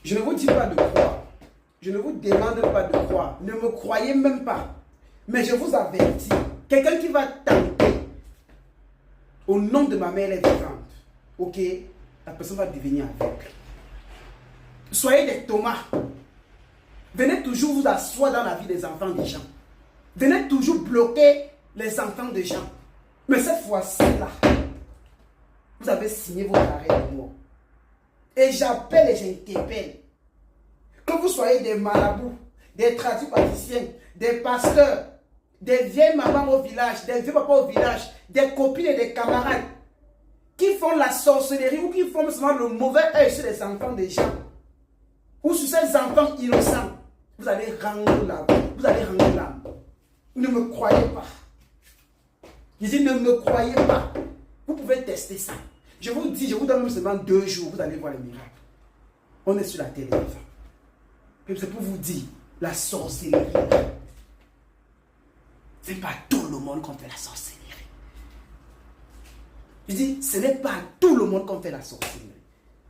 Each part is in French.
Je ne vous dis pas de croire. Je ne vous demande pas de croire. Ne me croyez même pas. Mais je vous avertis. Quelqu'un qui va tenter au nom de ma mère, elle est vivante. Ok? La personne va devenir aveugle. Soyez des tomates. Venez toujours vous asseoir dans la vie des enfants des gens. Venez toujours bloquer les enfants des gens. Mais cette fois-ci là, vous avez signé votre arrêt de mort. Et j'appelle et j'interpelle. Que vous soyez des marabouts, des tradipraticiens, des pasteurs, des vieilles mamans au village, des vieux papas au village, des copines et des camarades qui font la sorcellerie ou qui font seulement le mauvais œil sur les enfants des gens ou sur ces enfants innocents, vous allez rendre l'âme. Vous allez rendre l'âme. Ne me croyez pas. Je dis ne me croyez pas. Vous pouvez tester ça. Je vous dis, je vous donne même seulement 2 jours, vous allez voir les miracles. On est sur la terre, les enfants. C'est pour vous dire, la sorcellerie, ce n'est pas tout le monde qu'on fait la sorcellerie. Je dis, ce n'est pas tout le monde qu'on fait la sorcellerie.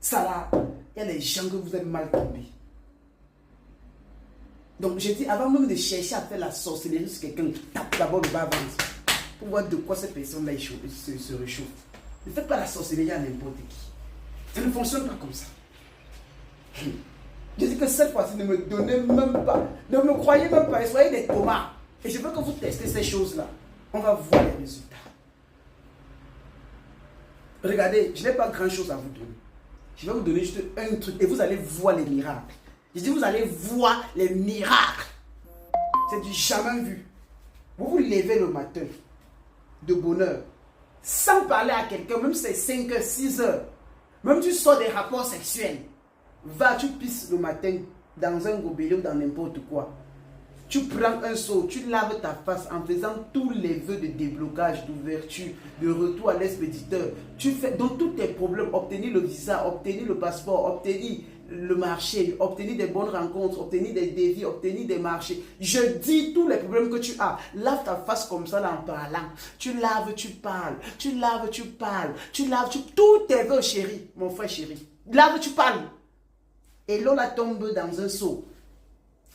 Ça là, il y a des gens que vous êtes mal tombés. Donc je dis, avant même de chercher à faire la sorcellerie sur quelqu'un, tape d'abord le bas-ventre pour voir de quoi cette personne-là se réchauffe. Ne faites pas la sorcellerie à n'importe qui. Ça ne fonctionne pas comme ça. Je dis que cette fois-ci, ne me donnez même pas, ne me croyez même pas, soyez des tomates. Et je veux que vous testez ces choses-là. On va voir les résultats. Regardez, je n'ai pas grand-chose à vous donner. Je vais vous donner juste un truc et vous allez voir les miracles. Je dis, vous allez voir les miracles. C'est du jamais vu. Vous vous levez le matin de bonne heure, sans parler à quelqu'un, même si c'est 5 heures, 6 heures. Même tu sors des rapports sexuels. Va, tu pisses le matin dans un gobelet ou dans n'importe quoi. Tu prends un seau, tu laves ta face en faisant tous les vœux de déblocage, d'ouverture, de retour à l'expéditeur. Tu fais donc tous tes problèmes, obtenir le visa, obtenir le passeport, obtenir le marché, obtenir des bonnes rencontres, obtenir des devis, obtenir des marchés. Je dis tous les problèmes que tu as. Lave ta face comme ça là, en parlant. Tu laves, tu parles. Tu laves, tu parles. Tu laves, tous tes vœux, chéri, mon frère chéri. Lave, tu parles. Et l'eau la tombe dans un seau.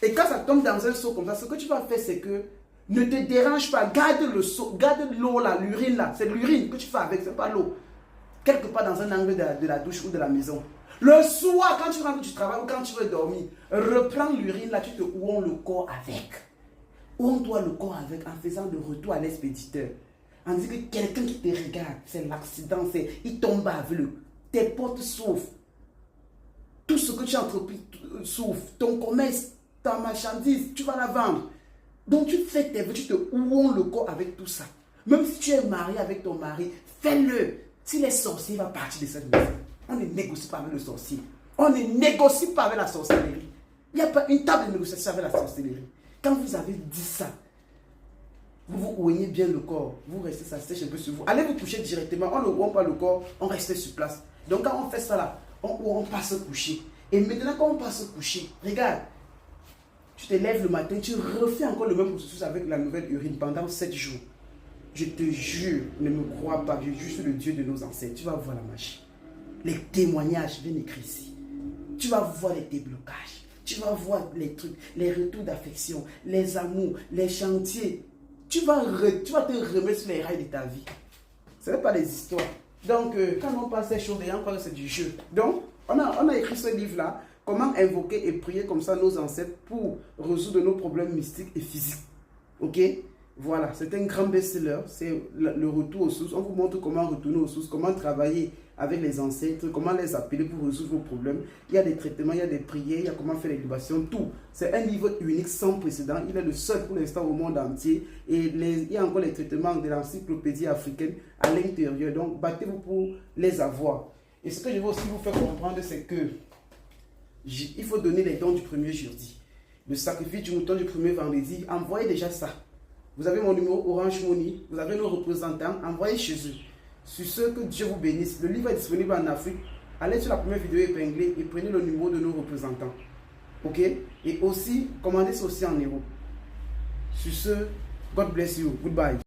Et quand ça tombe dans un seau comme ça, ce que tu vas faire, c'est que ne te dérange pas. Garde le seau, garde l'eau là, l'urine là. C'est l'urine que tu fais avec, c'est pas l'eau. Quelque part dans un angle de la douche ou de la maison. Le soir, quand tu rentres du travail ou quand tu veux dormir, reprends l'urine là, tu te ouons le corps avec. Ouons-toi le corps avec en faisant le retour à l'expéditeur. En disant que quelqu'un qui te regarde, c'est l'accident, il tombe aveugle. Tes portes s'ouvrent. Tout ce que tu as entrepris s'ouvre. Ton commerce, ta marchandise, tu vas la vendre. Donc tu fais tes vœux, tu te ouons le corps avec tout ça. Même si tu es marié avec ton mari, fais-le. S'il est sorcier, il va partir de cette maison. On ne négocie pas avec le sorcier. On ne négocie pas avec la sorcellerie. Il n'y a pas une table de négociation avec la sorcellerie. Quand vous avez dit ça, vous vous ouignez bien le corps. Vous restez, ça sèche un peu sur vous. Allez vous coucher directement. On ne ouin pas le corps, on reste sur place. Donc quand on fait ça là, on passe se coucher. Et maintenant quand on passe se coucher, regarde. Tu te lèves le matin, tu refais encore le même processus avec la nouvelle urine pendant 7 jours. Je te jure, ne me crois pas, je jure sur le Dieu de nos ancêtres. Tu vas voir la magie. Les témoignages viennent écrire ici. Tu vas voir les déblocages. Tu vas voir les trucs, les retours d'affection, les amours, les chantiers. Tu vas te remettre sur les rails de ta vie. Ce n'est pas des histoires. Donc, quand on passe ces choses, les gens croient que c'est du jeu. Donc, on a écrit ce livre-là, comment invoquer et prier comme ça nos ancêtres pour résoudre nos problèmes mystiques et physiques. Ok? Voilà, c'est un grand best-seller, c'est le retour aux sources. On vous montre comment retourner aux sources, comment travailler avec les ancêtres, comment les appeler pour résoudre vos problèmes. Il y a des traitements, il y a des prières, il y a comment faire les libations, tout. C'est un livre unique sans précédent. Il est le seul pour l'instant au monde entier. Et il y a encore les traitements de l'encyclopédie africaine à l'intérieur. Donc, battez-vous pour les avoir. Et ce que je veux aussi vous faire comprendre, c'est que il faut donner les dons du premier jeudi. Le sacrifice du mouton du premier vendredi, envoyez déjà ça. Vous avez mon numéro Orange Money, vous avez nos représentants, envoyez chez eux. Sur ce, que Dieu vous bénisse. Le livre est disponible en Afrique. Allez sur la première vidéo épinglée et prenez le numéro de nos représentants. Ok? Et aussi, commandez ça aussi en euros. Sur ce, God bless you. Goodbye.